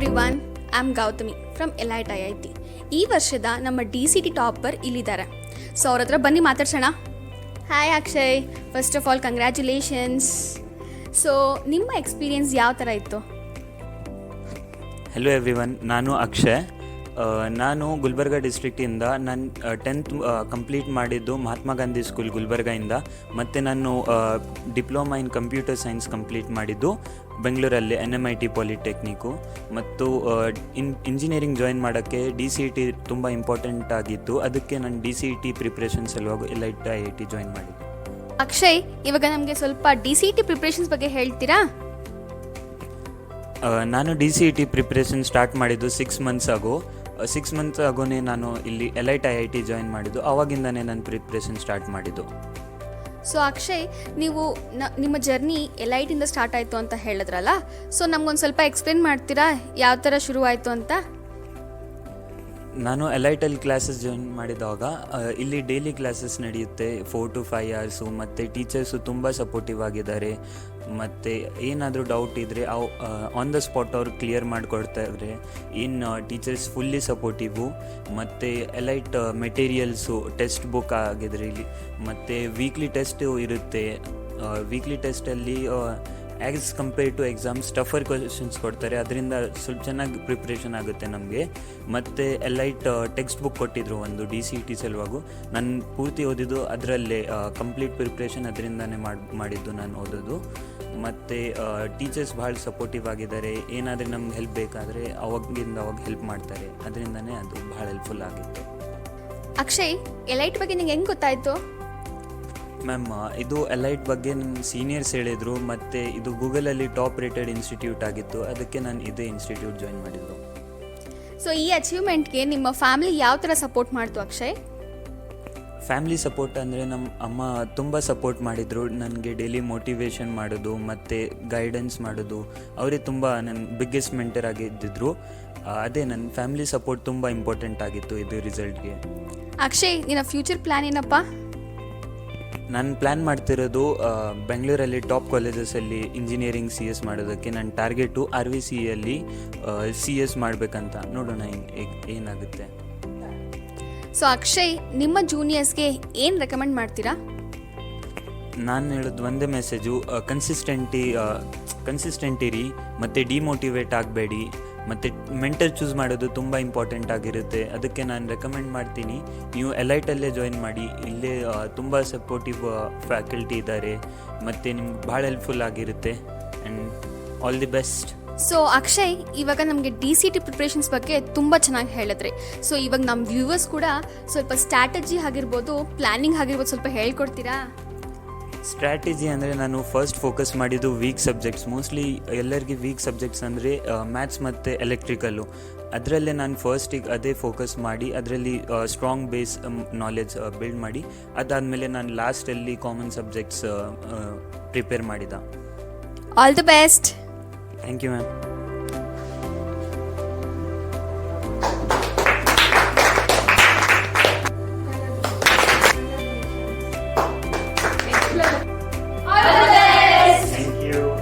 Everyone, I am Gautami from Elite IIT. ಈ ವರ್ಷದ ನಮ್ಮ DCT ಟಾಪರ್ ಇಲ್ಲಿದ್ದಾರೆ. ಸೊ ಅವ್ರ ಹತ್ರ ಬನ್ನಿ ಮಾತಾಡ್ಸೋಣ. Hi Akshay, first of all congratulations. So ನಿಮ್ಮ ಎಕ್ಸ್ಪೀರಿಯನ್ಸ್ ಯಾವ ಥರ ಇತ್ತು? ಹೆಲೋ ಎವ್ರಿವನ್, ನಾನು ಅಕ್ಷಯ್. ನಾನು ಗುಲ್ಬರ್ಗ ಡಿಸ್ಟ್ರಿಕ್ಟಿಂದ ನಾನು 10th ಕಂಪ್ಲೀಟ್ ಮಾಡಿದ್ದು ಮಹಾತ್ಮ ಗಾಂಧಿ ಸ್ಕೂಲ್ ಗುಲ್ಬರ್ಗದಿಂದ. ಮತ್ತು ನಾನು diploma in computer science complete ಮಾಡಿದ್ದು ಬೆಂಗಳೂರಲ್ಲಿ NMIT ಪಾಲಿಟೆಕ್ನಿಕ್ಕು. ಮತ್ತು ಇಂಜಿನಿಯರಿಂಗ್ ಜಾಯಿನ್ ಮಾಡೋಕ್ಕೆ DCT ತುಂಬ ಇಂಪಾರ್ಟೆಂಟ್ ಆಗಿತ್ತು. ಅದಕ್ಕೆ ನಾನು DCT ಪ್ರಿಪ್ರೇಷನ್ ಸಲುವಾಗಿ ಎಲೈಟ್ IIT ಜಾಯಿನ್ ಮಾಡಿದ್ದು. ಅಕ್ಷಯ್, ಇವಾಗ ನಮಗೆ ಸ್ವಲ್ಪ DCT ಪ್ರಿಪ್ರೇಷನ್ಸ್ ಬಗ್ಗೆ ಹೇಳ್ತೀರಾ? ನಾನು DCT ಪ್ರಿಪ್ರೇಷನ್ ಸ್ಟಾರ್ಟ್ ಮಾಡಿದ್ದು 6 ಮಂತ್ಸ್ ಆಗೋನೇ ನಾನು ಇಲ್ಲಿ ಎಲೈಟ್ IIT ಜಾಯಿನ್ ಮಾಡಿದ್ದು. ಆವಾಗಿಂದನೇ ನಾನು ಪ್ರಿಪ್ರೇಷನ್ ಸ್ಟಾರ್ಟ್ ಮಾಡಿದ್ದು. ಸೊ ಅಕ್ಷಯ್, ನೀವು ನಿಮ್ಮ ಜರ್ನಿ ಎಲೈಟಿಂದ ಸ್ಟಾರ್ಟ್ ಆಯಿತು ಅಂತ ಹೇಳಿದ್ರಲ್ಲ, ಸೊ ನಮ್ಗೊಂದು ಸ್ವಲ್ಪ ಎಕ್ಸ್ಪ್ಲೇನ್ ಮಾಡ್ತೀರಾ ಯಾವ ಥರ ಶುರುವಾಯಿತು ಅಂತ? ನಾನು ಎಲೈಟಲ್ಲಿ ಕ್ಲಾಸಸ್ ಜಾಯಿನ್ ಮಾಡಿದಾಗ ಇಲ್ಲಿ ಡೈಲಿ ಕ್ಲಾಸಸ್ ನಡೆಯುತ್ತೆ 4 to 5 hours. ಮತ್ತು ಟೀಚರ್ಸು ತುಂಬ ಸಪೋರ್ಟಿವ್ ಆಗಿದ್ದಾರೆ. ಮತ್ತು ಏನಾದರೂ ಡೌಟ್ ಇದ್ದರೆ ಆನ್ ದ ಸ್ಪಾಟ್ ಅವ್ರು ಕ್ಲಿಯರ್ ಮಾಡಿಕೊಡ್ತಾರೆ. Teachers fully supportive. ಮತ್ತು ಎಲೈಟ್ ಮೆಟೀರಿಯಲ್ಸು, ಟೆಕ್ಸ್ಟ್ ಬುಕ್ ಆಗಿದ್ರೆ ಇಲ್ಲಿ, ಮತ್ತು ವೀಕ್ಲಿ ಟೆಸ್ಟು ಇರುತ್ತೆ. ವೀಕ್ಲಿ ಟೆಸ್ಟಲ್ಲಿ as compare to exams tougher questions ಕೊಡ್ತಾರೆ. ಅದರಿಂದ ಸ್ವಲ್ಪ ಚೆನ್ನಾಗಿ ಪ್ರಿಪ್ರೇಷನ್ ಆಗುತ್ತೆ ನಮಗೆ. ಮತ್ತು ಎಲೈಟ್ ಟೆಕ್ಸ್ಟ್ ಬುಕ್ ಕೊಟ್ಟಿದ್ರು ಒಂದು DCT ಸಲುವಾಗೂ. ನಾನು ಪೂರ್ತಿ ಓದಿದ್ದು ಅದರಲ್ಲೇ, ಕಂಪ್ಲೀಟ್ ಪ್ರಿಪ್ರೇಷನ್ ಅದರಿಂದನೇ ಮಾಡಿದ್ದು ನಾನು ಓದೋದು. ಮತ್ತು ಟೀಚರ್ಸ್ ಭಾಳ ಸಪೋರ್ಟಿವ್ ಆಗಿದ್ದಾರೆ. ಏನಾದರೂ ನಮ್ಗೆ ಹೆಲ್ಪ್ ಬೇಕಾದರೆ ಅವಾಗ ಹೆಲ್ಪ್ ಮಾಡ್ತಾರೆ. ಅದರಿಂದನೇ ಅದು ಭಾಳ ಹೆಲ್ಪ್ಫುಲ್ ಆಗಿತ್ತು. ಅಕ್ಷಯ್, ಎಲೈಟ್ ಬಗ್ಗೆ ನಿಂಗೆ ಹೆಂಗೆ ಗೊತ್ತಾಯಿತು? ಮ್ಯಾಮ್, ಇದು ಎಲೈಟ್ ಬಗ್ಗೆ ನನ್ನ ಸೀನಿಯರ್ಸ್ ಹೇಳಿದರು. ಮತ್ತು ಇದು ಗೂಗಲಲ್ಲಿ ಟಾಪ್ ರೇಟೆಡ್ ಇನ್ಸ್ಟಿಟ್ಯೂಟ್ ಆಗಿತ್ತು. ಅದಕ್ಕೆ ನಾನು ಇದೇ ಇನ್ಸ್ಟಿಟ್ಯೂಟ್ ಜಾಯಿನ್ ಮಾಡಿದ್ದು. ಸೊ ಈ ಅಚೀವ್ಮೆಂಟ್ಗೆ ನಿಮ್ಮ ಫ್ಯಾಮಿಲಿ ಯಾವ ಥರ ಸಪೋರ್ಟ್ ಮಾಡ್ತು ಅಕ್ಷಯ್? ಫ್ಯಾಮಿಲಿ ಸಪೋರ್ಟ್ ಅಂದರೆ ನಮ್ಮ ಅಮ್ಮ ತುಂಬ ಸಪೋರ್ಟ್ ಮಾಡಿದರು. ನನಗೆ ಡೈಲಿ ಮೋಟಿವೇಶನ್ ಮಾಡೋದು ಮತ್ತು ಗೈಡೆನ್ಸ್ ಮಾಡೋದು. ಅವರೇ ತುಂಬ ನನ್ನ ಬಿಗ್ಗೆಸ್ಟ್ ಮೆಂಟರ್ ಆಗಿದ್ದಿದ್ರು. ಅದೇ ನನ್ನ ಫ್ಯಾಮಿಲಿ ಸಪೋರ್ಟ್ ತುಂಬ ಇಂಪಾರ್ಟೆಂಟ್ ಆಗಿತ್ತು ಇದು ರಿಸಲ್ಟ್ಗೆ. ಅಕ್ಷಯ್, ನಿನ್ನ ಫ್ಯೂಚರ್ ಪ್ಲ್ಯಾನ್ ಏನಪ್ಪ? ನಾನು ಪ್ಲ್ಯಾನ್ ಮಾಡ್ತಿರೋದು ಬೆಂಗಳೂರಲ್ಲಿ ಟಾಪ್ ಕಾಲೇಜಸಲ್ಲಿ ಇಂಜಿನಿಯರಿಂಗ್ CS ಮಾಡೋದಕ್ಕೆ. ನನ್ನ ಟಾರ್ಗೆಟು RVCಯಲ್ಲಿ CS ಮಾಡಬೇಕಂತ. ನೋಡೋಣ ಏನಾಗುತ್ತೆ. ಸೊ ಅಕ್ಷಯ್, ನಿಮ್ಮ ಜೂನಿಯರ್ಸ್ಗೆ ಏನು ರೆಕಮೆಂಡ್ ಮಾಡ್ತೀರಾ? ನಾನು ಹೇಳೋದು ಒಂದೇ ಮೆಸೇಜು, ಕನ್ಸಿಸ್ಟೆಂಟ್ ಇರಿ ಮತ್ತು ಡಿಮೋಟಿವೇಟ್ ಆಗಬೇಡಿ. ಮತ್ತು ಮೆಂಟರ್ ಚೂಸ್ ಮಾಡೋದು ತುಂಬ ಇಂಪಾರ್ಟೆಂಟ್ ಆಗಿರುತ್ತೆ. ಅದಕ್ಕೆ ನಾನು ರೆಕಮೆಂಡ್ ಮಾಡ್ತೀನಿ, ನೀವು ಎಲೈಟಲ್ಲೇ ಜಾಯಿನ್ ಮಾಡಿ. ಇಲ್ಲೇ ತುಂಬ ಸಪೋರ್ಟಿವ್ ಫ್ಯಾಕಲ್ಟಿ ಇದ್ದಾರೆ ಮತ್ತು ನಿಮ್ಗೆ ಭಾಳ ಹೆಲ್ಪ್ಫುಲ್ ಆಗಿರುತ್ತೆ. And all the best. So Akshay, ಇವಾಗ ನಮಗೆ DCT ಪ್ರಿಪ್ರೇಷನ್ಸ್ ಬಗ್ಗೆ ತುಂಬ ಚೆನ್ನಾಗಿ ಹೇಳಿದ್ರಿ. ಸೊ ಇವಾಗ ನಮ್ಮ ವ್ಯೂವರ್ಸ್ ಕೂಡ ಸ್ವಲ್ಪ ಸ್ಟ್ರಾಟಜಿ ಆಗಿರ್ಬೋದು, ಪ್ಲ್ಯಾನಿಂಗ್ ಆಗಿರ್ಬೋದು, ಸ್ವಲ್ಪ ಹೇಳ್ಕೊಡ್ತೀರಾ? ಸ್ಟ್ರಾಟಜಿ ಅಂದರೆ ನಾನು ಫಸ್ಟ್ ಫೋಕಸ್ ಮಾಡಿದ್ದು ವೀಕ್ ಸಬ್ಜೆಕ್ಟ್ಸ್. ಮೋಸ್ಟ್ಲಿ ಎಲ್ಲರಿಗೆ ವೀಕ್ ಸಬ್ಜೆಕ್ಟ್ಸ್ ಅಂದರೆ ಮ್ಯಾಥ್ಸ್ ಮತ್ತು ಎಲೆಕ್ಟ್ರಿಕಲ್ಲು. ಅದರಲ್ಲೇ ನಾನು ಫಸ್ಟಿಗೆ ಅದೇ ಫೋಕಸ್ ಮಾಡಿ ಅದರಲ್ಲಿ ಸ್ಟ್ರಾಂಗ್ ಬೇಸ್ ನಾಲೆಜ್ ಬಿಲ್ಡ್ ಮಾಡಿ, ಅದಾದಮೇಲೆ ನಾನು ಲಾಸ್ಟಲ್ಲಿ ಕಾಮನ್ ಸಬ್ಜೆಕ್ಟ್ಸ್ ಪ್ರಿಪೇರ್ ಮಾಡಿದ. All the best. Thank you ma'am.